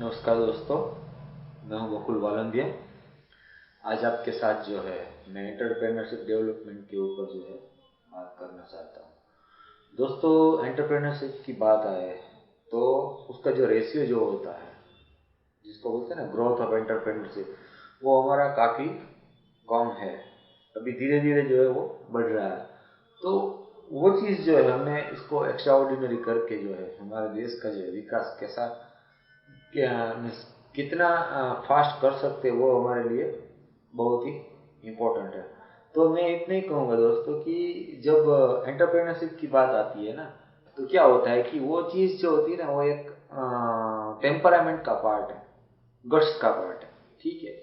नमस्कार दोस्तों, मैं हूं गोकुल वालंदिया। आज आपके साथ जो है मैं एंटरप्रेन्योरशिप डेवलपमेंट के ऊपर जो है बात करना चाहता हूं। दोस्तों, एंटरप्रेन्योरशिप की बात आए तो उसका जो रेशियो जो होता है, जिसको बोलते हैं ना ग्रोथ ऑफ एंटरप्रेन्योरशिप, वो हमारा काफ़ी कम है। अभी धीरे धीरे जो है वो बढ़ रहा है। तो वो चीज़ जो है हमें इसको एक्स्ट्रा ऑर्डिनरी करके जो है हमारे देश का जो है विकास कैसा कितना फास्ट कर सकते हैं, वो हमारे लिए बहुत ही इम्पोर्टेंट है। तो मैं इतना ही कहूँगा दोस्तों कि जब एंटरप्रेन्योरशिप की बात आती है ना, तो क्या होता है कि वो चीज़ जो होती है ना, वो एक टेम्परामेंट का पार्ट है, गट्स का पार्ट है। ठीक है,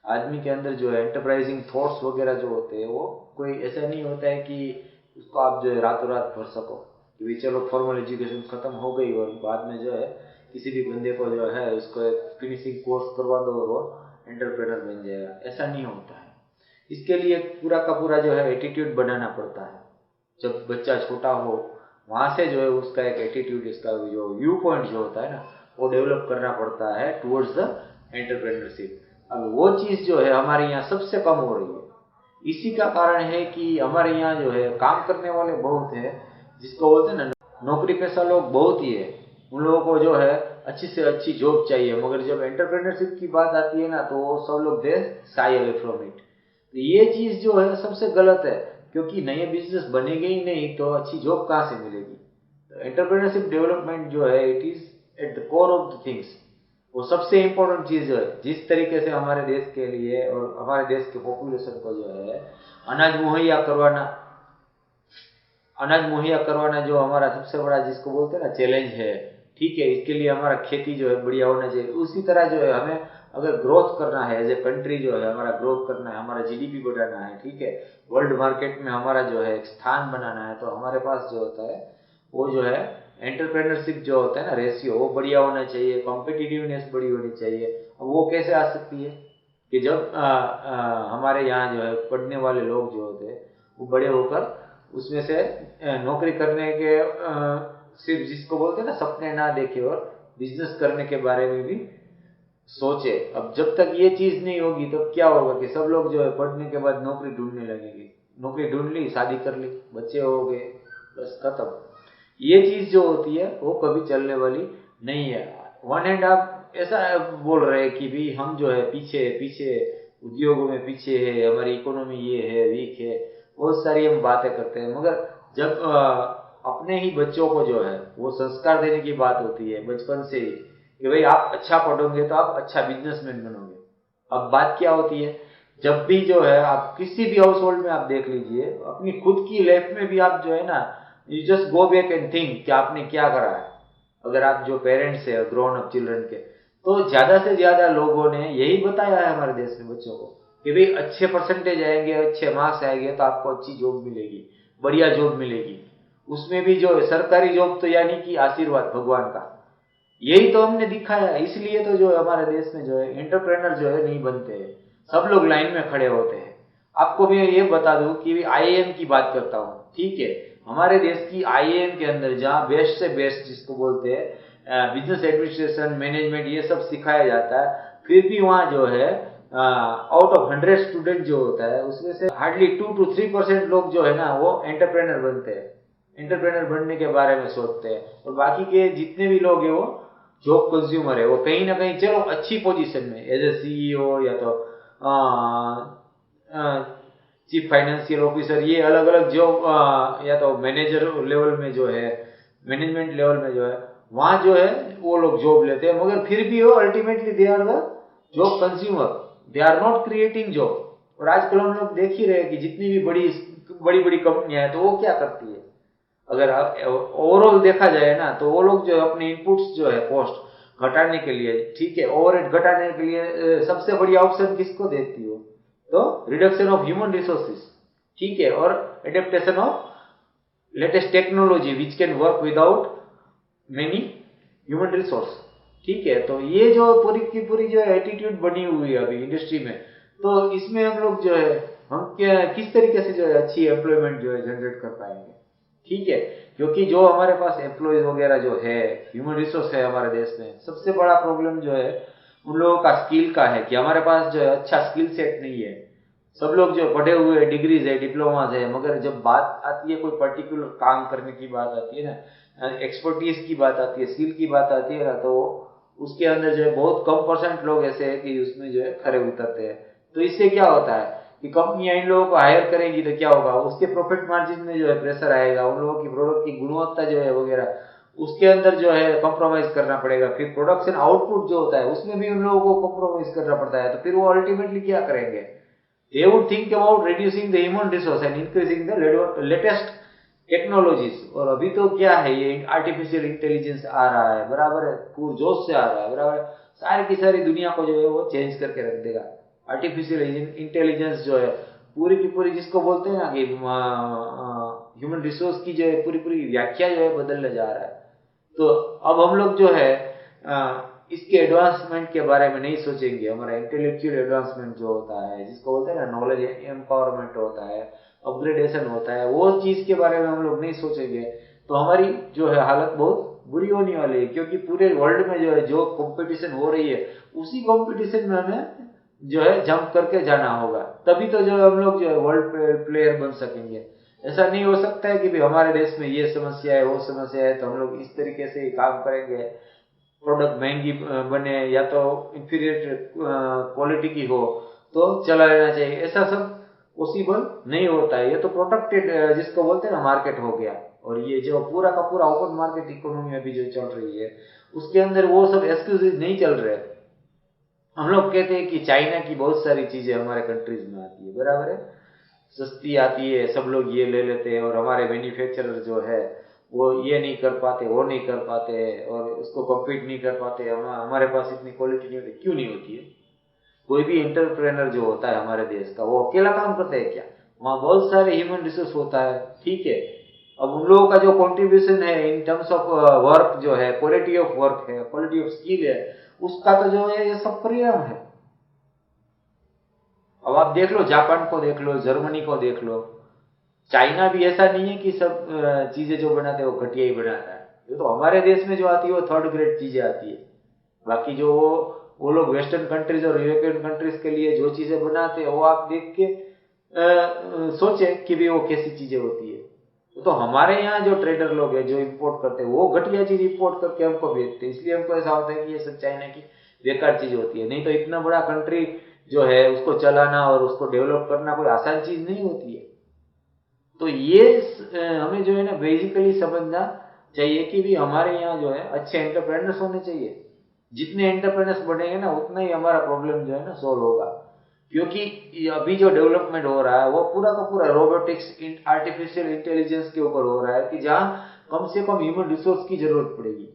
आदमी के अंदर जो है एंटरप्राइजिंग थॉट्स वगैरह जो होते हैं, वो कोई ऐसा नहीं होता है कि उसको आप जो है रातों रात भर सको कि भाई चलो फॉर्मल एजुकेशन खत्म हो गई और बाद में जो है किसी भी बंदे को जो है उसको एक फिनिशिंग कोर्स करवा दो और वो एंटरप्रेनर बन जाएगा। ऐसा नहीं होता है। इसके लिए पूरा का पूरा जो है एटीट्यूड बनाना पड़ता है। जब बच्चा छोटा हो, वहां से जो है उसका एक एटीट्यूड, इसका जो व्यू पॉइंट जो होता है ना, वो डेवलप करना पड़ता है टुवर्ड्स द एंटरप्रेन्योरशिप। अब वो चीज़ जो है हमारे यहाँ सबसे कम हो रही है। इसी का कारण है कि हमारे यहाँ जो है काम करने वाले बहुत है, जिसको बोलते हैं ना नौकरी पेशा लोग बहुत ही है। उन लोगों को जो है अच्छी से अच्छी जॉब चाहिए, मगर जब एंटरप्रेन्योरशिप की बात आती है ना, तो वो सब लोग दे शाई अवे फ्रॉम इट। तो ये चीज़ जो है सबसे गलत है, क्योंकि नए बिजनेस बनेंगे ही नहीं तो अच्छी जॉब कहाँ से मिलेगी। तो एंटरप्रेन्योरशिप डेवलपमेंट जो है it is at the core of the things. वो सबसे इम्पोर्टेंट चीज़ है। जिस तरीके से हमारे देश के लिए और हमारे देश के पॉपुलेशन को जो है अनाज मुहैया करवाना अनाज मुहैया करवाना जो हमारा सबसे बड़ा, जिसको बोलते हैं ना, चैलेंज है। ठीक है, इसके लिए हमारा खेती जो है बढ़िया होना चाहिए। उसी तरह जो है हमें अगर ग्रोथ करना है, एज ए कंट्री जो है हमारा ग्रोथ करना है, हमारा जीडीपी बढ़ाना है, ठीक है, वर्ल्ड मार्केट में हमारा जो है एक स्थान बनाना है, तो हमारे पास जो होता है वो जो है एंटरप्रेन्योरशिप जो होता है ना रेशियो, वो बढ़िया होना चाहिए, कॉम्पिटिटिवनेस बड़ी होनी चाहिए। अब वो कैसे आ सकती है कि जब हमारे यहाँ जो है पढ़ने वाले लोग जो होते हैं वो बड़े होकर उसमें से नौकरी करने के सिर्फ, जिसको बोलते हैं ना, सपने ना देखे और बिजनेस करने के बारे में भी सोचे। अब जब तक ये चीज नहीं होगी तो क्या होगा कि सब लोग जो है पढ़ने के बाद नौकरी ढूंढने लगेंगे। नौकरी ढूंढ ली, शादी कर ली, बच्चे हो गए, बस खत्म। ये चीज जो होती है वो कभी चलने वाली नहीं है। वन हैंड आप ऐसा बोल रहे हैं कि भी हम जो है पीछे पीछे, उद्योगों में पीछे है, हमारी इकोनॉमी ये है, वीक है, बहुत सारी हम बातें करते हैं, मगर जब अपने ही बच्चों को जो है वो संस्कार देने की बात होती है बचपन से ही कि भाई आप अच्छा पढ़ोगे तो आप अच्छा बिजनेसमैन बनोगे। अब बात क्या होती है, जब भी जो है आप किसी भी हाउस होल्ड में आप देख लीजिए, अपनी खुद की लाइफ में भी आप जो है ना, you just go back and think कि आपने क्या करा है। अगर आप जो पेरेंट्स है ग्रोन अप चिल्ड्रन के, तो ज्यादा से ज्यादा लोगों ने यही बताया है हमारे देश में बच्चों को कि भाई अच्छे परसेंटेज आएंगे, अच्छे मार्क्स आएंगे तो आपको अच्छी जॉब मिलेगी, बढ़िया जॉब मिलेगी। उसमें भी जो है सरकारी जॉब, तो यानी कि आशीर्वाद भगवान का। यही तो हमने दिखाया है। इसलिए तो जो है हमारे देश में जो है एंटरप्रेनर जो है नहीं बनते हैं, सब लोग लाइन में खड़े होते हैं। आपको मैं ये बता दूं कि आईएएम की बात करता हूँ, ठीक है, हमारे देश की आईएएम के अंदर जहाँ बेस्ट से बेस्ट, जिसको बोलते हैं बिजनेस एडमिनिस्ट्रेशन, मैनेजमेंट, ये सब सिखाया जाता है, फिर भी वहाँ जो है आउट ऑफ 100 स्टूडेंट जो होता है उसमें से हार्डली 2 to 3% लोग जो है ना वो एंटरप्रेनर बनते हैं, एंटरप्रेनर बनने के बारे में सोचते हैं। और बाकी के जितने भी लोग हैं वो जॉब कंज्यूमर है। वो कहीं ना कहीं चलो अच्छी पोजीशन में एज ए सीईओ या तो चीफ फाइनेंशियल ऑफिसर, ये अलग अलग जॉब, या तो मैनेजर लेवल में जो है, मैनेजमेंट लेवल में जो है, वहां जो है वो लोग जॉब लेते हैं, मगर फिर भी वो ultimately they are the job consumer, they are not creating job. और आजकल हम लोग देख ही रहे हैं कि जितनी भी बड़ी बड़ी बड़ी कंपनियां हैं तो वो क्या करती है, अगर ओवरऑल देखा जाए ना, तो वो लोग जो है अपने इनपुट्स जो है कॉस्ट घटाने के लिए, ठीक है, ओवरहेड घटाने के लिए सबसे बड़ी ऑप्शन किसको देती हो, तो रिडक्शन ऑफ ह्यूमन रिसोर्सेज, ठीक है, और adaptation of latest technology which can work without many human resource. ठीक है, तो ये जो पूरी की पूरी जो एटीट्यूड बनी हुई है अभी इंडस्ट्री में, तो इसमें हम लोग जो है हम क्या किस तरीके से जो है अच्छी एम्प्लॉयमेंट जो है जनरेट कर पाएंगे। ठीक है, क्योंकि जो हमारे पास एम्प्लॉयज वगैरह जो है, ह्यूमन रिसोर्स है हमारे देश में, सबसे बड़ा प्रॉब्लम जो है उन लोगों का स्किल का है कि हमारे पास जो है अच्छा स्किल सेट नहीं है। सब लोग जो पढ़े हुए डिग्रीज है, डिप्लोमाज है, मगर जब बात आती है कोई पर्टिकुलर काम करने की बात आती है ना, एक्सपर्टीज की बात आती है, स्किल की बात आती है ना, तो उसके अंदर जो है बहुत कम परसेंट लोग ऐसे हैं कि उसमें जो है खरे उतरते हैं। तो इससे क्या होता है कि कंपनियां इन लोगों को हायर करेंगी तो क्या होगा, उसके प्रॉफिट मार्जिन में जो है प्रेशर आएगा, उन लोगों की प्रोडक्ट की गुणवत्ता जो है वगैरह उसके अंदर जो है कॉम्प्रोमाइज करना पड़ेगा। फिर प्रोडक्शन आउटपुट जो होता है उसमें भी उन लोगों को कॉम्प्रोमाइज करना पड़ता है। तो फिर वो अल्टीमेटली क्या करेंगे, they would think about reducing the human resource and increasing the latest technologies. और अभी तो क्या है, ये आर्टिफिशियल इंटेलिजेंस आ रहा है, बराबर है, पूरे जोश से आ रहा है, बराबर है, सारी की सारी दुनिया को जो है वो चेंज करके रख देगा। आर्टिफिशियल इंटेलिजेंस जो है पूरी की पूरी, जिसको बोलते हैं ना कि ह्यूमन रिसोर्स की जो है पूरी पूरी व्याख्या जो है बदलने जा रहा है। तो अब हम लोग जो है इसके एडवांसमेंट के बारे में नहीं सोचेंगे। हमारा इंटेलेक्चुअल एडवांसमेंट जो होता है, जिसको बोलते हैं ना नॉलेज एम्पावरमेंट होता है, अपग्रेडेशन होता है, वो चीज के बारे में हम लोग नहीं सोचेंगे तो हमारी जो है हालत बहुत बुरी होने वाली है। क्योंकि पूरे वर्ल्ड में जो है जो कंपटीशन हो रही है, उसी कंपटीशन में हमें जो है जंप करके जाना होगा, तभी तो जो हम लोग जो है वर्ल्ड प्लेयर बन सकेंगे। ऐसा नहीं हो सकता है कि भाई हमारे देश में ये समस्या है वो समस्या है तो हम लोग इस तरीके से काम करेंगे, प्रोडक्ट महंगी बने या तो इंफीरियर क्वालिटी की हो तो चला लेना चाहिए, ऐसा सब पॉसिबल नहीं होता है। ये तो प्रोटेक्टेड जिसको बोलते हैं ना मार्केट हो गया। और ये जो पूरा का पूरा ओपन मार्केट इकोनॉमी अभी जो चल रही है उसके अंदर वो सब एक्सक्लूसिव नहीं चल रहे। हम लोग कहते हैं कि चाइना की बहुत सारी चीजें हमारे कंट्रीज में आती है, बराबर है, सस्ती आती है, सब लोग ये ले लेते हैं, और हमारे मैन्युफैक्चरर जो है वो ये नहीं कर पाते, वो नहीं कर पाते, और उसको कम्पीट नहीं कर पाते। हमारे पास इतनी क्वालिटी नहीं होती, क्यों नहीं होती है? कोई भी एंटरप्रेनर जो होता है हमारे देश का, वो अकेला काम करता है क्या? वहाँ बहुत सारे ह्यूमन रिसोर्स होता है, ठीक है। अब उन लोगों का जो कंट्रीब्यूशन है इन टर्म्स ऑफ वर्क जो है, क्वालिटी ऑफ वर्क है, क्वालिटी ऑफ स्किल है, उसका तो जो है ये सब परिणाम है। अब आप देख लो, जापान को देख लो, जर्मनी को देख लो, चाइना भी ऐसा नहीं है कि सब चीजें जो बनाते हैं वो घटिया ही बनाता है। ये तो हमारे देश में जो आती है वो थर्ड ग्रेड चीजें आती है। बाकी जो वो लोग वेस्टर्न कंट्रीज और यूरोपियन कंट्रीज के लिए जो चीजें बनाते हैं वो आप देख के सोचे कि भी वो कैसी चीजें होती है। तो हमारे यहाँ जो ट्रेडर लोग हैं जो इंपोर्ट करते हैं वो घटिया चीज इंपोर्ट करके हमको बेचते हैं, इसलिए हमको ऐसा होता है कि ये सब चाइना की बेकार चीज होती है। नहीं तो इतना बड़ा कंट्री जो है उसको चलाना और उसको डेवलप करना कोई आसान चीज नहीं होती है। तो ये हमें जो है ना बेसिकली समझना चाहिए कि भी हमारे यहाँ जो है अच्छे एंटरप्रेनर्स होने चाहिए। जितने एंटरप्रेनर्स बढ़ेंगे ना उतना ही हमारा प्रॉब्लम जो है ना सोल्व होगा। क्योंकि अभी जो डेवलपमेंट हो रहा है वो पूरा का पूरा रोबोटिक्स आर्टिफिशियल इंटेलिजेंस के ऊपर हो रहा है कि जहां कम से कम ह्यूमन रिसोर्स की जरूरत पड़ेगी,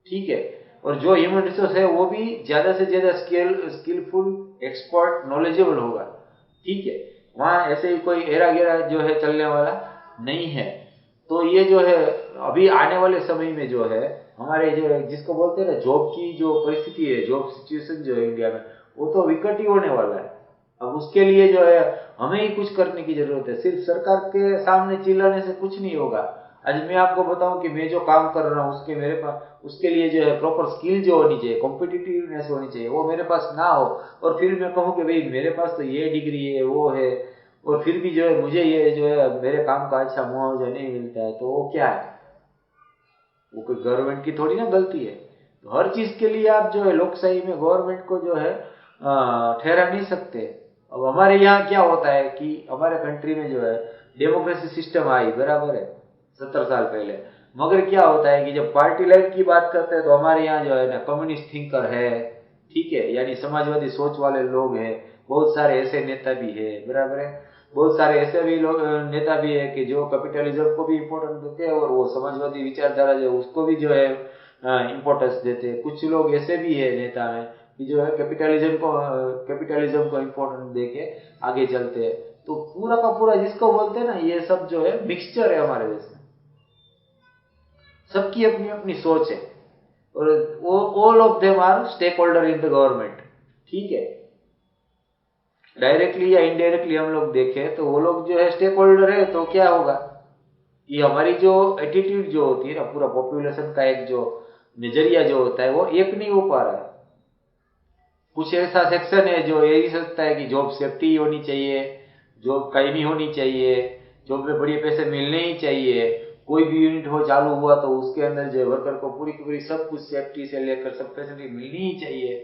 ठीक है। और जो ह्यूमन रिसोर्स है वो भी ज्यादा से ज्यादा स्किलफुल, एक्सपर्ट, नॉलेजेबल होगा, ठीक है। वहां ऐसे ही कोई हेरा गेरा जो है चलने वाला नहीं है। तो ये जो है अभी आने वाले समय में जो है हमारे जो है जिसको बोलते हैं ना जॉब की जो परिस्थिति है, जॉब सिचुएशन जो है इंडिया में, वो तो विकट ही होने वाला है। अब उसके लिए जो है हमें ही कुछ करने की जरूरत है। सिर्फ सरकार के सामने चिल्लाने से कुछ नहीं होगा। आज मैं आपको बताऊं कि मैं जो काम कर रहा हूं उसके मेरे पास उसके लिए जो है प्रॉपर स्किल जो होनी चाहिए, कॉम्पिटिटिवनेस होनी चाहिए, वो मेरे पास ना हो, और फिर मैं कहूँ कि भाई मेरे पास तो ये डिग्री है वो है, और फिर भी जो है मुझे ये जो है मेरे काम का अच्छा मुआवजा नहीं मिलता है, तो वो क्या है? वो कोई गवर्नमेंट की थोड़ी ना गलती है। तो हर चीज के लिए आप जो है लोकशाही में गवर्नमेंट को जो है ठहरा नहीं सकते। अब हमारे यहाँ क्या होता है कि हमारे कंट्री में जो है डेमोक्रेसी सिस्टम आई, बराबर है, 70 साल पहले। मगर क्या होता है कि जब पार्टी लाइन की बात करते हैं तो हमारे यहाँ जो है ना कम्युनिस्ट थिंकर है, ठीक है, यानी समाजवादी सोच वाले लोग हैं, बहुत सारे ऐसे नेता भी है, बराबर है। बहुत सारे ऐसे भी लोग नेता भी है कि जो कैपिटलिज्म को भी इम्पोर्टेंस देते हैं और वो समाजवादी विचारधारा जो उसको भी जो है इम्पोर्टेंस देते हैं। कुछ लोग ऐसे भी है नेता में कि जो है कैपिटलिज्म को इम्पोर्टेंस देके आगे चलते हैं। तो पूरा का पूरा जिसको बोलते हैं ना ये सब जो है मिक्सचर है हमारे देश में। सबकी अपनी अपनी सोच है, और all of them are stakeholder in the government, ठीक है। डायरेक्टली या इनडायरेक्टली हम लोग देखें तो वो लोग जो है स्टेक होल्डर है, तो क्या होगा? ये हमारी जो एटीट्यूड जो होती है ना, पूरा पॉपुलेशन का एक जो नजरिया जो होता है वो एक नहीं हो पा रहा है। कुछ ऐसा सेक्शन है जो यही सोचता है कि जॉब सेफ्टी होनी चाहिए, जॉब कहीं नहीं होनी चाहिए, जॉब में बढ़िया पैसे मिलने ही चाहिए, कोई भी यूनिट हो चालू हुआ तो उसके अंदर जो वर्कर को पूरी की पूरी सब कुछ सेफ्टी से लेकर सब फैसिलिटी मिलनी ही चाहिए।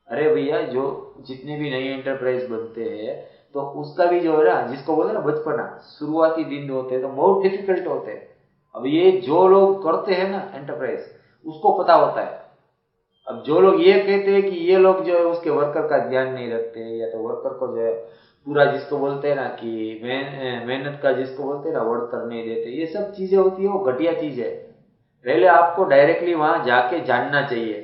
अरे भैया, जो जितने भी नए एंटरप्राइज बनते हैं तो उसका भी जो है ना, जिसको बोलते हैं ना बचपना, शुरुआती दिन होते हैं तो बहुत डिफिकल्ट होते हैं। अब ये जो लोग करते हैं ना एंटरप्राइज, उसको पता होता है। अब जो लोग ये कहते हैं कि ये लोग जो है उसके वर्कर का ध्यान नहीं रखते, या तो वर्कर को जो है पूरा, जिसको बोलते हैं ना कि मेहनत का जिसको बोलते हैं ना वर्कर नहीं देते, ये सब चीजें होती है, वो घटिया चीज है। पहले आपको डायरेक्टली वहां जाके जानना चाहिए,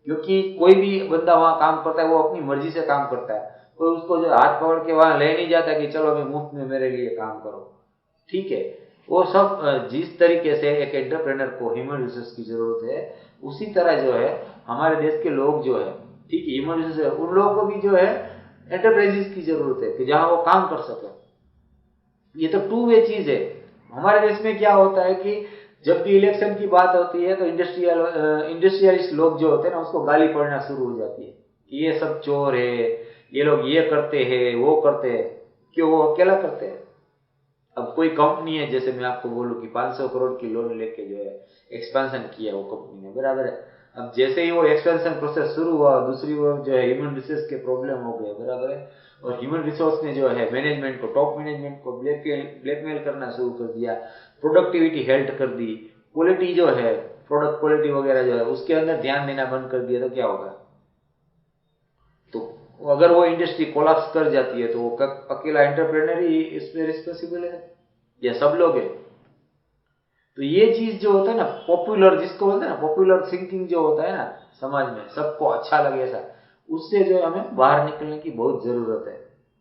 क्योंकि कोई भी बंदा वहां काम करता है वो अपनी मर्जी से काम करता है। कोई उसको जो हाथ पकड़ के वहां ले नहीं जाता कि चलो मैं मुफ्त में मेरे लिए काम करो, ठीक है। वो सब जिस तरीके से एक एंटरप्रेनर को ह्यूमन रिसोर्स की जरूरत है, उसी तरह जो है हमारे देश के लोग जो है, ठीक है, ह्यूमन रिसोर्स, उन लोगों को भी जो है एंटरप्राइजेस की जरूरत है कि जहां वो काम कर सके। ये तो टू वे चीज है। हमारे देश में क्या होता है कि जब भी इलेक्शन की बात होती है तो इंडस्ट्रियलिस्ट लोग जो होते हैं ना, उसको गाली पड़ना शुरू हो जाती है कि ये सब चोर है, ये लोग ये करते हैं वो करते हैं। क्यों? वो अकेला करते हैं। अब कोई कंपनी है, जैसे मैं आपको बोलूं कि 500 करोड़ की लोन लेके जो है एक्सपेंशन किया वो कंपनी ने, बराबर है। अब जैसे ही वो एक्सपेंशन प्रोसेस शुरू हुआ, दूसरी ओर जो है ह्यूमन रिसोर्स के प्रॉब्लम हो गए, बराबर है। और ह्यूमन रिसोर्स ने जो है मैनेजमेंट को, टॉप मैनेजमेंट को ब्लैकमेल करना शुरू कर दिया, प्रोडक्टिविटी हेल्ट कर दी, क्वालिटी जो है, प्रोडक्ट क्वालिटी वगैरह जो है उसके अंदर ध्यान देना बंद कर दिया, तो क्या होगा? तो अगर वो इंडस्ट्री कोलैप्स कर जाती है तो वो अकेला एंटरप्रेनर ही इसमें रिस्पॉन्सिबल है या सब लोग हैं? तो ये चीज जो होता है ना, पॉपुलर जिसको बोलते हैं ना, पॉपुलर थिंकिंग जो होता है ना समाज में, सबको अच्छा लगे ऐसा, उससे जो है हमें बाहर निकलने की बहुत जरूरत है।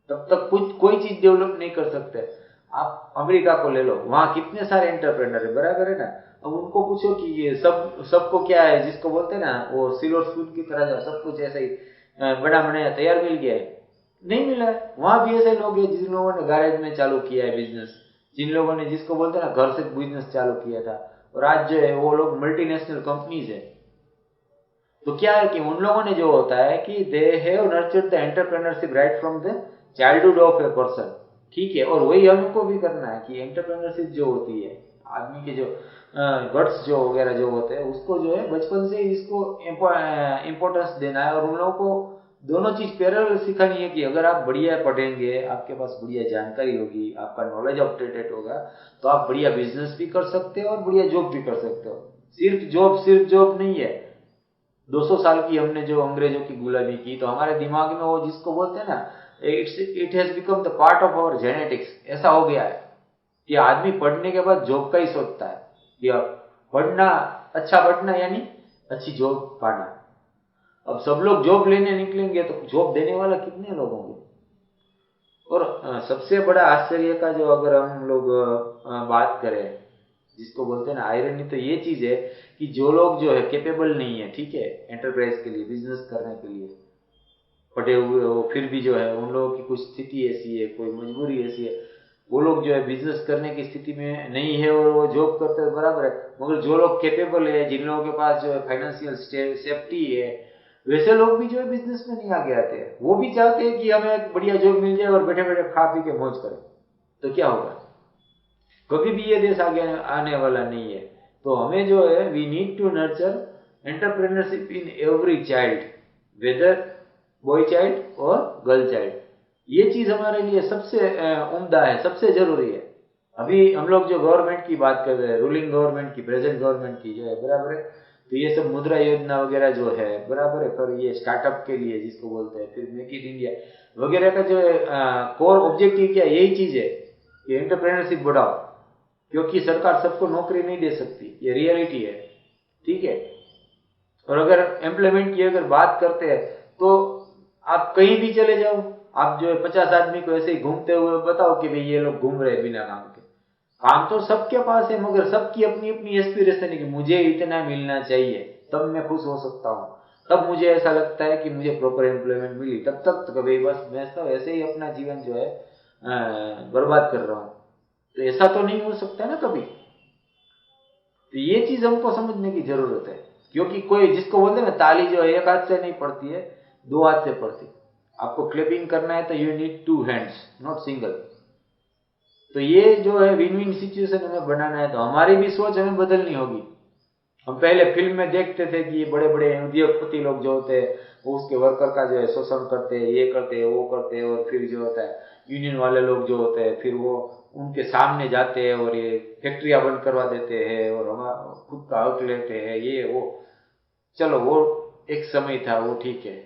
तब तक कुछ कोई चीज डेवलप नहीं कर सकते। आप अमेरिका को ले लो, वहां कितने सारे एंटरप्रेनर है, बराबर है ना। अब उनको पूछो कि ये सबको क्या है, जिसको बोलते हैं ना वो सिल्वर स्पून की तरह जो सब कुछ ऐसे ही बड़ा बनाया तैयार मिल गया है, नहीं मिला है। वहां भी ऐसे लोग हैं जिन लोगों ने गैरेज में चालू किया है बिजनेस, जिन लोगों ने, जिसको बोलते हैं ना, घर से बिजनेस चालू किया था, और आज जो है वो लोग मल्टीनेशनल कंपनीज है। तो क्या है कि उन लोगों ने जो होता है कि they have nurtured the entrepreneurship right from the childhood of a person, ठीक है। और वही हमको भी करना है कि एंटरप्रेन्योरशिप जो होती है, आदमी के जो गट्स जो वगैरह जो होते हैं, उसको जो है बचपन से ही इसको इम्पोर्टेंस देना है। और उन लोगों को दोनों चीज पैरेलल सिखानी है कि अगर आप बढ़िया पढ़ेंगे, आपके पास बढ़िया जानकारी होगी, आपका नॉलेज अपडेटेड होगा, तो आप बढ़िया बिजनेस भी कर सकते हो और बढ़िया जॉब भी कर सकते हो। सिर्फ जॉब नहीं है। 200 साल की हमने जो अंग्रेजों की गुलामी की, तो हमारे दिमाग में वो जिसको बोलते हैं ना, it has become the part of our genetics, ऐसा हो गया है कि आदमी पढ़ने के बाद जॉब का ही सोचता है कि अब पढ़ना, अच्छा पढ़ना यानी अच्छी जॉब पाना। अब सब लोग जॉब लेने निकलेंगे तो जॉब देने वाला कितने लोग होंगे? और सबसे बड़ा आश्चर्य का जो अगर हम लोग बात करें, जिसको बोलते हैं ना आयरनी, तो ये चीज है कि जो लोग जो है कैपेबल नहीं है, ठीक है, एंटरप्राइज के लिए, बिजनेस करने के लिए पढ़े हुए हो, फिर भी जो है उन लोगों की कुछ स्थिति ऐसी है, कोई मजबूरी ऐसी है, वो लोग जो है बिजनेस करने की स्थिति में नहीं है और वो जॉब करते हैं, बराबर है। मगर जो लोग कैपेबल है, जिन लोगों के पास जो है फाइनेंशियल सेफ्टी है, वैसे लोग भी जो है बिजनेस में नहीं आगे आते हैं। वो भी चाहते हैं कि हमें एक बढ़िया जॉब मिल जाए और बैठे बैठे खा पी के मौज करें। तो क्या होगा? कभी भी ये देश आगे आने वाला नहीं है। तो हमें जो है, we need to nurture entrepreneurship in every child, whether boy child और गर्ल चाइल्ड। ये चीज हमारे लिए सबसे उम्दा है, सबसे जरूरी है। अभी हम लोग जो गवर्नमेंट की बात कर रहे हैं, रूलिंग गवर्नमेंट की, प्रेजेंट गवर्नमेंट की जो है, बराबर है, तो ये सब मुद्रा योजना वगैरह जो है, बराबर है, पर ये स्टार्टअप के लिए जिसको बोलते हैं, फिर मेक इन इंडिया वगैरह का जो है कोर ऑब्जेक्टिव क्या, यही चीज है कि एंटरप्रेन्योरशिप बढ़ाओ। क्योंकि सरकार सबको नौकरी नहीं दे सकती, ये रियलिटी है, ठीक है। और अगर एम्प्लॉयमेंट की अगर बात करते हैं तो आप कहीं भी चले जाओ, आप जो है 50 आदमी को ऐसे ही घूमते हुए बताओ कि भाई ये लोग घूम रहे बिना काम के। काम तो सबके पास है, मगर सबकी अपनी अपनी एस्पिरेशन है कि मुझे इतना मिलना चाहिए, तब मैं खुश हो सकता हूँ, तब मुझे ऐसा लगता है कि मुझे प्रॉपर एम्प्लॉयमेंट मिली। तब तक तो कभी बस मैं तो ऐसे ही अपना जीवन जो है बर्बाद कर रहा हूँ। तो ऐसा तो नहीं हो सकता ना कभी। तो ये चीज हमको समझने की जरूरत है, क्योंकि कोई जिसको बोलते हैं ना ताली जो है एक हाथ से नहीं पड़ती है, दो हाथ से पड़ती। आपको क्लैपिंग करना है तो you need two hands, not single. तो ये जो है विन विन सिचुएशन हमें बनाना है, तो हमारी भी सोच हमें बदलनी होगी। हम पहले फिल्म में देखते थे कि ये बड़े बड़े उद्योगपति लोग जो होते हैं वो उसके वर्कर का जो है शोषण करते हैं, ये करते हैं वो करते हैं, और फिर जो होता है यूनियन वाले लोग जो होते हैं फिर वो उनके सामने जाते हैं और ये फैक्ट्रियां बंद करवा देते हैं और हमारा खुद का हक लेते हैं, ये वो। चलो वो एक समय था, वो ठीक है,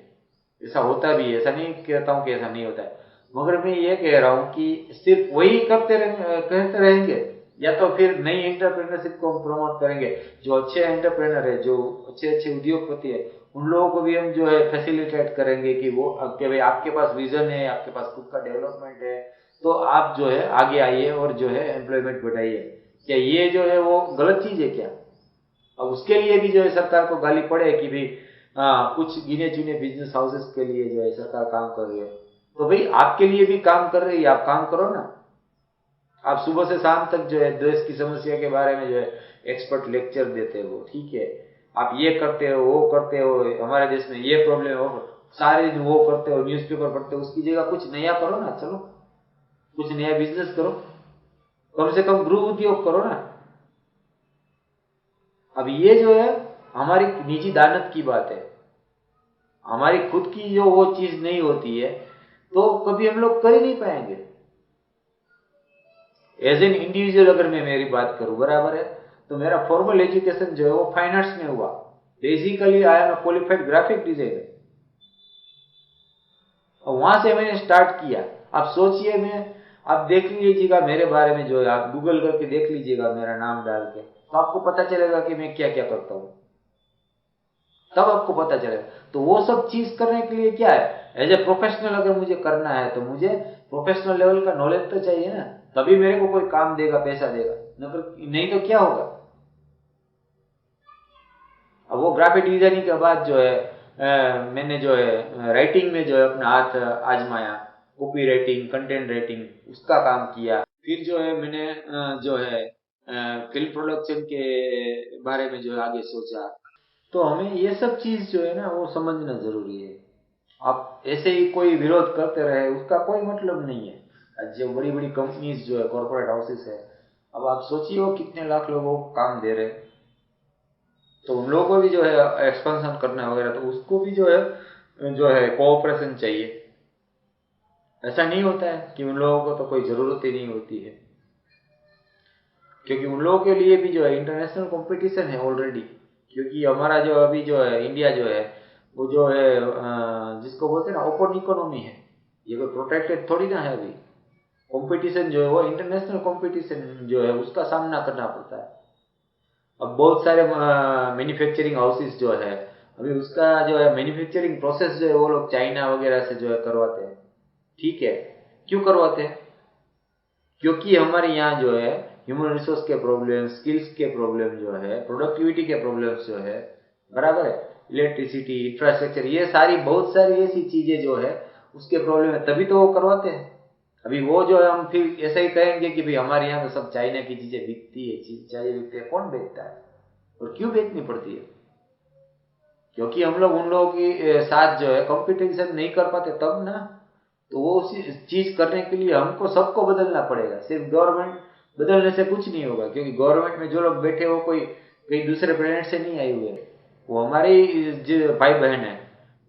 ऐसा होता भी है, ऐसा नहीं कहता हूँ कि ऐसा नहीं होता है। मगर मैं ये कह रहा हूँ कि सिर्फ वही कहते रहेंगे, या तो फिर नई एंटरप्रेन्योरशिप को हम प्रमोट करेंगे। जो अच्छे एंटरप्रेनर है, जो अच्छे अच्छे उद्योगपति है, उन लोगों को भी हम जो है फैसिलिटेट करेंगे कि वो कि भाई आपके पास विजन है, आपके पास खुद का डेवलपमेंट है, तो आप जो है आगे आइए और जो है एम्प्लॉयमेंट बढ़ाइए। क्या ये जो है वो गलत चीज है क्या? अब उसके लिए भी जो है सरकार को गाली पड़े कि भाई कुछ गिने चुने बिजनेस हाउसेस के लिए जो है सरकार काम कर रही है, तो भाई आपके लिए भी काम कर रही है, आप काम करो ना। आप सुबह से शाम तक जो है देश की समस्या के बारे में जो है एक्सपर्ट लेक्चर देते हो, ठीक है, आप ये करते हो वो करते हो, हमारे देश में ये प्रॉब्लम हो, सारे वो करते हो, न्यूज़पेपर पढ़ते हो, उसकी जगह कुछ नया करो ना। चलो कुछ नया बिजनेस करो, कम से कम गृह उद्योग करो ना। अब ये जो है हमारी निजी दानत की बात है, हमारी खुद की जो वो चीज नहीं होती है तो कभी हम लोग कर ही नहीं पाएंगे। एज एन इंडिविजुअल अगर मैं मेरी बात करूं, बराबर है, तो मेरा फॉर्मल एजुकेशन जो है वो फाइन आर्ट्स में हुआ। Basically I am qualified graphic designer, और वहां से मैंने स्टार्ट किया। आप सोचिए, मैं आप देख लीजिएगा मेरे बारे में, जो है आप गूगल करके देख लीजिएगा मेरा नाम डाल के, तो आपको पता चलेगा कि मैं क्या क्या करता हूं, तब आपको पता चलेगा। तो वो सब चीज करने के लिए क्या है, एज ए प्रोफेशनल अगर मुझे करना है तो मुझे प्रोफेशनल लेवल का नॉलेज तो चाहिए ना, तभी मेरे को कोई काम देगा, पैसा देगा, नहीं तो क्या होगा। अब वो ग्राफिक डिजाइनिंग के बाद जो है मैंने जो है राइटिंग में जो है अपना हाथ आजमाया, कॉपी राइटिंग, कंटेंट राइटिंग, उसका काम किया। फिर जो है मैंने जो है फिल्म प्रोडक्शन के बारे में जो है आगे सोचा। तो हमें ये सब चीज जो है ना वो समझना जरूरी है। आप ऐसे ही कोई विरोध करते रहे उसका कोई मतलब नहीं है। जो बड़ी बड़ी कंपनीज जो है, कॉर्पोरेट हाउसेस है, अब आप सोचिए वो कितने लाख लोगों को काम दे रहे हैं, तो उन लोगों को भी जो है एक्सपेंशन करना वगैरह, तो उसको भी जो है कोऑपरेशन चाहिए। ऐसा नहीं होता है कि उन लोगों को तो कोई जरूरत ही नहीं होती है, क्योंकि उन लोगों के लिए भी जो है इंटरनेशनल कंपटीशन है ऑलरेडी। क्योंकि हमारा जो अभी जो है इंडिया जो है वो जो है जिसको बोलते हैं ना ओपन इकोनॉमी है, ये कोई प्रोटेक्टेड थोड़ी ना है। अभी कंपटीशन जो है वो इंटरनेशनल कंपटीशन जो है उसका सामना करना पड़ता है। अब बहुत सारे मैन्युफैक्चरिंग हाउसेस जो है, अभी उसका जो है मैन्युफैक्चरिंग प्रोसेस जो है वो लोग चाइना वगैरह से जो है करवाते हैं, ठीक है। क्यों करवाते हैं? क्योंकि हमारे यहाँ जो है ह्यूमन रिसोर्स के प्रॉब्लम, स्किल्स के प्रॉब्लम जो है, प्रोडक्टिविटी के प्रॉब्लम्स जो है, बराबर है, इलेक्ट्रिसिटी, इंफ्रास्ट्रक्चर, ये सारी बहुत सारी ऐसी चीजें जो है उसके प्रॉब्लम है, तभी तो वो करवाते हैं। अभी वो जो है हम फिर ऐसा ही कहेंगे कि भाई हमारे यहाँ तो सब चाइना की चीजें बिकती है, चीज चाहिए बिकती है, कौन बेचता है और क्यों बेचनी पड़ती है? क्योंकि हम लोग उन लोगों के साथ जो है कंपटीशन नहीं कर पाते तब ना। तो वो उसी चीज करने के लिए हमको सबको बदलना पड़ेगा, सिर्फ गवर्नमेंट बदलने से कुछ नहीं होगा, क्योंकि गवर्नमेंट में जो लोग बैठे वो कोई कई दूसरे प्लेनेट से नहीं आए हुए, वो हमारे जो भाई बहन है,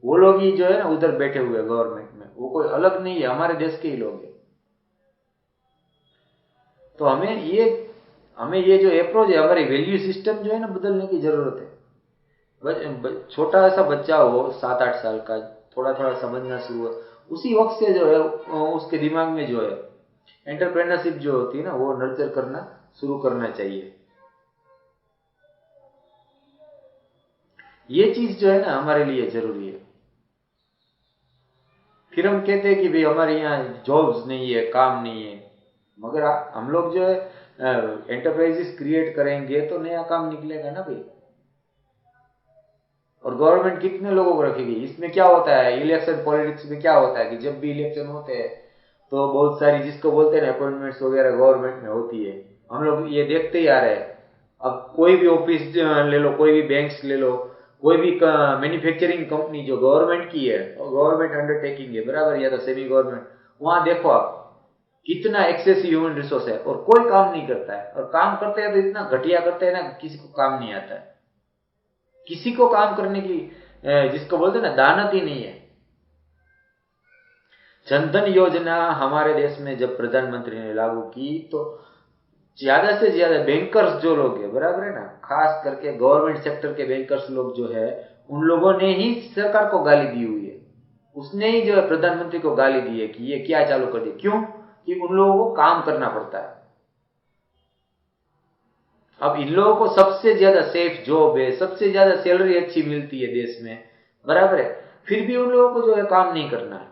वो लोग ही जो है ना उधर बैठे हुए गवर्नमेंट में, वो कोई अलग नहीं है, हमारे देश के ही लोग हैं। तो हमें ये जो अप्रोच है, हमारी वैल्यू सिस्टम जो है ना बदलने की जरूरत है। छोटा सा बच्चा हो 7-8 साल का, थोड़ा थोड़ा समझना शुरू हो, उसी वक्त से जो है उसके दिमाग में जो है एंटरप्रेन्योरशिप जो होती है ना वो नर्चर करना शुरू करना चाहिए। ये चीज जो है ना हमारे लिए जरूरी है। फिर हम कहते हैं कि भाई हमारे यहाँ जॉब्स नहीं है, काम नहीं है, मगर हम लोग जो है एंटरप्राइजेस क्रिएट करेंगे तो नया काम निकलेगा ना भाई। और गवर्नमेंट कितने लोगों को रखेगी? इसमें क्या होता है, इलेक्शन पॉलिटिक्स में क्या होता है कि जब भी इलेक्शन होते हैं तो बहुत सारी जिसको बोलते हैं ना अपॉइंटमेंट्स वगैरह गवर्नमेंट में होती है, हम लोग ये देखते ही आ रहे हैं। अब कोई भी ऑफिस ले लो, कोई भी बैंक्स ले लो, कोई भी मैन्युफैक्चरिंग कंपनी जो गवर्नमेंट की है, गवर्नमेंट अंडरटेकिंग है बराबर, या तो सेमी गवर्नमेंट, वहां देखो आप कितना एक्सेस ह्यूमन रिसोर्स है और कोई काम नहीं करता है, और काम करते हैं तो इतना घटिया करते हैं ना, किसी को काम नहीं आता है, किसी को काम करने की जिसको बोलते हैं ना दानत ही नहीं है। जनधन योजना हमारे देश में जब प्रधानमंत्री ने लागू की तो ज्यादा से ज्यादा बैंकर्स जो लोग हैं बराबर है ना, खास करके गवर्नमेंट सेक्टर के बैंकर्स लोग जो है, उन लोगों ने ही सरकार को गाली दी हुई है। उसने ही जो है प्रधानमंत्री को गाली दी है कि ये क्या चालू कर दिया, क्यों कि उन लोगों को काम करना पड़ता है। अब इन लोगों को सबसे ज्यादा सेफ जॉब है, सबसे ज्यादा सैलरी अच्छी मिलती है देश में बराबर है, फिर भी उन लोगों को जो है काम नहीं करना है,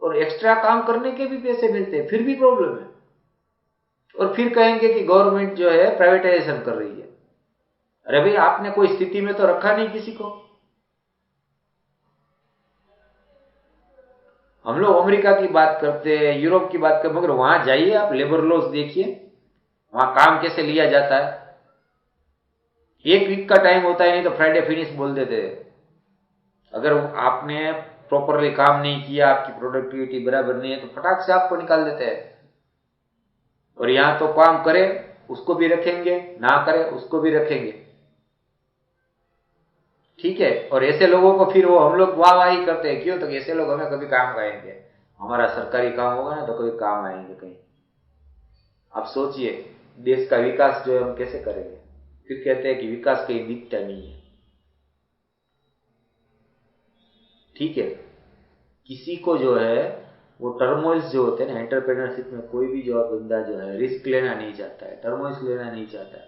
और एक्स्ट्रा काम करने के भी पैसे मिलते हैं, फिर भी प्रॉब्लम है। और फिर कहेंगे कि गवर्नमेंट जो है प्राइवेटाइजेशन कर रही है। अरे भाई, आपने कोई स्थिति में तो रखा नहीं किसी को। हम लोग अमेरिका की बात करते हैं, यूरोप की बात करते हैं, मगर वहां जाइए आप, लेबर लॉस देखिए, वहां काम कैसे लिया जाता है। एक वीक का टाइम होता है, नहीं तो फ्राइडे फिनिश बोल देते हैं। अगर आपने प्रॉपरली काम नहीं किया, आपकी प्रोडक्टिविटी बराबर नहीं है, तो फटाक से आपको निकाल देते हैं। और यहां तो काम करे उसको भी रखेंगे, ना करे उसको भी रखेंगे, ठीक है। और ऐसे लोगों को फिर वो हम लोग वाहवाही करते हैं, क्यों, तो ऐसे लोग हमें कभी काम आएंगे, हमारा सरकारी काम होगा ना तो कभी काम आएंगे कहीं। आप सोचिए, देश का विकास जो है हम कैसे करेंगे। फिर कहते हैं कि विकास कहीं दिखता नहीं है, ठीक है। किसी को जो है वो टर्मोइल्स जो होते हैं ना, एंटरप्रेन्योरशिप में कोई भी जो बंदा जो है रिस्क लेना नहीं चाहता है, टर्मोइल्स लेना नहीं चाहता है,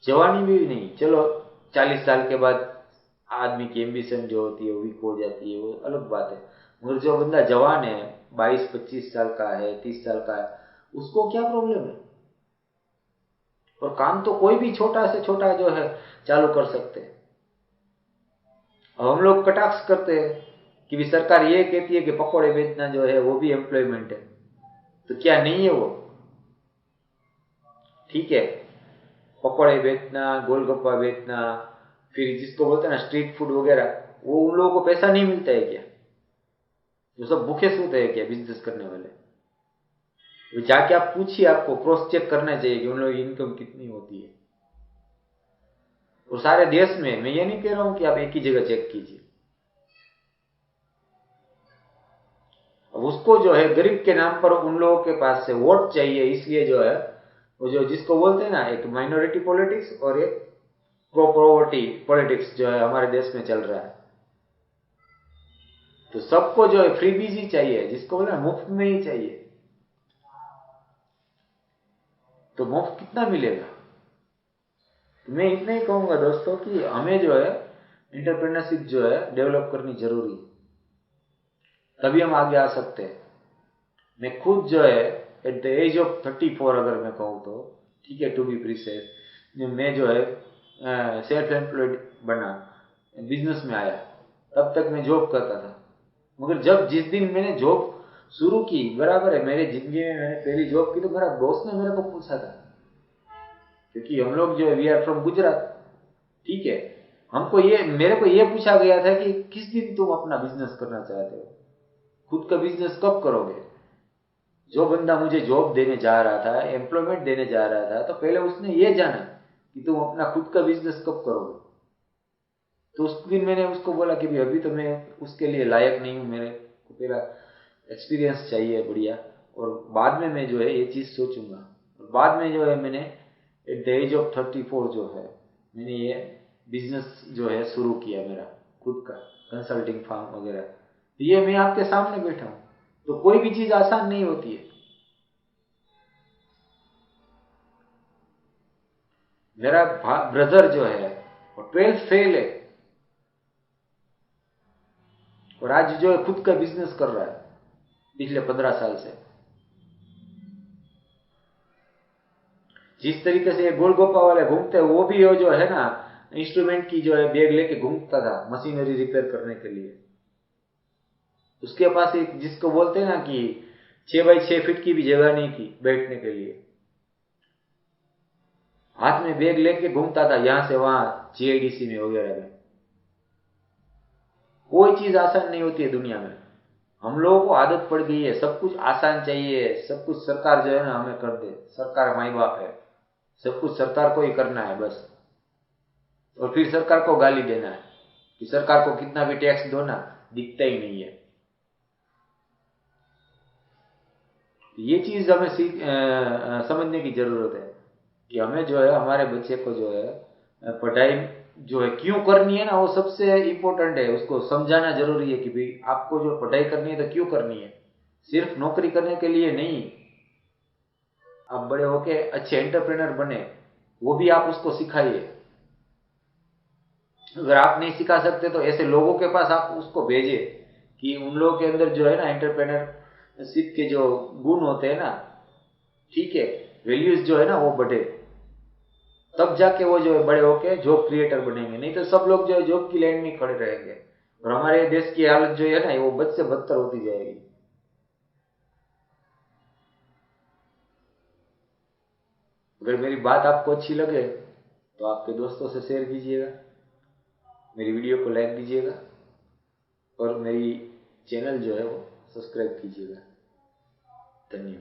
जवानी में भी नहीं। चलो 40 साल के बाद आदमी की एम्बिशन जो होती है वो वीक हो जाती है, वो अलग बात है। मगर जो बंदा जवान है, 22-25 साल का है, 30 साल का है, उसको क्या प्रॉब्लम है। और काम तो कोई भी छोटा से छोटा जो है चालू कर सकते हैं। अब हम लोग कटाक्ष करते हैं कि भी सरकार ये कहती है कि पकौड़े बेचना जो है वो भी एम्प्लॉयमेंट है, तो क्या नहीं है वो, ठीक है। पकौड़े बेचना, गोलगप्पा बेचना, फिर जिसको बोलते हैं ना स्ट्रीट फूड वगैरह, वो उन लोगों को पैसा नहीं मिलता है क्या? जो सब भूखे सोते हैं क्या बिजनेस करने वाले? वो जाके आप पूछिए, आपको क्रॉस चेक करना चाहिए कि उन लोगों की इनकम कितनी होती है। और सारे देश में, मैं ये नहीं कह रहा हूं कि आप एक ही जगह चेक कीजिए। अब उसको जो है गरीब के नाम पर उन लोगों के पास से वोट चाहिए, इसलिए जो है वो जो जिसको बोलते हैं ना एक माइनॉरिटी पॉलिटिक्स और एक प्रो प्रॉपर्टी पॉलिटिक्स जो है हमारे देश में चल रहा है। तो सबको जो है फ्रीबीज ही चाहिए, जिसको बोलते हैं मुफ्त में ही चाहिए। तो मुफ्त कितना मिलेगा? तो मैं इतना ही कहूंगा दोस्तों कि हमें जो है इंटरप्रेन्योरशिप जो है डेवलप करनी जरूरी है, तभी हम आगे आ सकते हैं। मैं खुद जो है एट द एज ऑफ 34 अगर मैं कहूँ तो, ठीक है, टू बी प्रीसाइज, मैं जो है सेल्फ एम्प्लॉयड बना, बिजनेस में आया, तब तक मैं जॉब करता था। मगर जब जिस दिन मैंने जॉब शुरू की बराबर है, मेरे जिंदगी में मैंने पहली जॉब की, तो मेरा दोस्त ने मेरे को पूछा था, क्योंकि हम लोग जो है वी आर फ्रॉम गुजरात, ठीक है, हमको ये मेरे को ये पूछा गया था कि किस दिन तुम अपना बिजनेस करना चाहते हो, खुद का बिजनेस कब करोगे। जो बंदा मुझे जॉब देने जा रहा था, एम्प्लॉयमेंट देने जा रहा था, तो पहले उसने ये जाना कि तुम अपना खुद का बिजनेस कब करोगे। तो उस दिन मैंने उसको बोला कि भाई अभी तो मैं उसके लिए लायक नहीं हूं, मेरे को पहला एक्सपीरियंस चाहिए बढ़िया, और बाद में मैं जो है ये चीज सोचूंगा। और बाद में जो है मैंने एट द एज ऑफ 34 जो है मैंने ये बिजनेस जो है शुरू किया, मेरा खुद का कंसल्टिंग फर्म वगैरह। तो ये मैं आपके सामने बैठा हूं। तो कोई भी चीज आसान नहीं होती है। मेरा ब्रदर जो है वो 12th फेल है, और आज जो है खुद का बिजनेस कर रहा है पिछले 15 साल से। जिस तरीके से ये गोलगप्पा वाले घूमते हैं, वो भी वो जो है ना इंस्ट्रूमेंट की जो है बैग लेके घूमता था मशीनरी रिपेयर करने के लिए। उसके पास एक जिसको बोलते हैं ना कि 6 बाई 6 फीट की भी जगह नहीं थी बैठने के लिए। हाथ में बैग लेके घूमता था यहाँ से वहां जीआईडीसी में वगैरह में। कोई चीज आसान नहीं होती है दुनिया में। हम लोगों को आदत पड़ गई है, सब कुछ आसान चाहिए, सब कुछ सरकार जो है ना हमें कर दे, सरकार माई बाप है, सब कुछ सरकार को ही करना है बस। और फिर सरकार को गाली देना है कि सरकार को कितना भी टैक्स दो ना, दिखता ही नहीं है। ये चीज हमें समझने की जरूरत है कि हमें जो है हमारे बच्चे को जो है पढ़ाई जो है क्यों करनी है ना, वो सबसे इम्पोर्टेंट है। उसको समझाना जरूरी है कि भाई आपको जो पढ़ाई करनी है तो क्यों करनी है, सिर्फ नौकरी करने के लिए नहीं। आप बड़े होके अच्छे एंटरप्रेनर बने, वो भी आप उसको सिखाइए। अगर आप नहीं सिखा सकते तो ऐसे लोगों के पास आप उसको भेजिए कि उन लोगों के अंदर जो है ना एंटरप्रेनरशिप के जो गुण होते हैं ना, ठीक है, वैल्यूज जो है ना वो बढ़े, तब जाके वो जो है बड़े होके जॉब क्रिएटर बनेंगे। नहीं तो सब लोग जो है जॉब की लाइन में खड़े रहेंगे और हमारे देश की हालत जो है ना वो बद से बदतर होती जाएगी। अगर मेरी बात आपको अच्छी लगे तो आपके दोस्तों से शेयर कीजिएगा, मेरी वीडियो को लाइक दीजिएगा और मेरी चैनल जो है वो सब्सक्राइब कीजिएगा। धन्यवाद।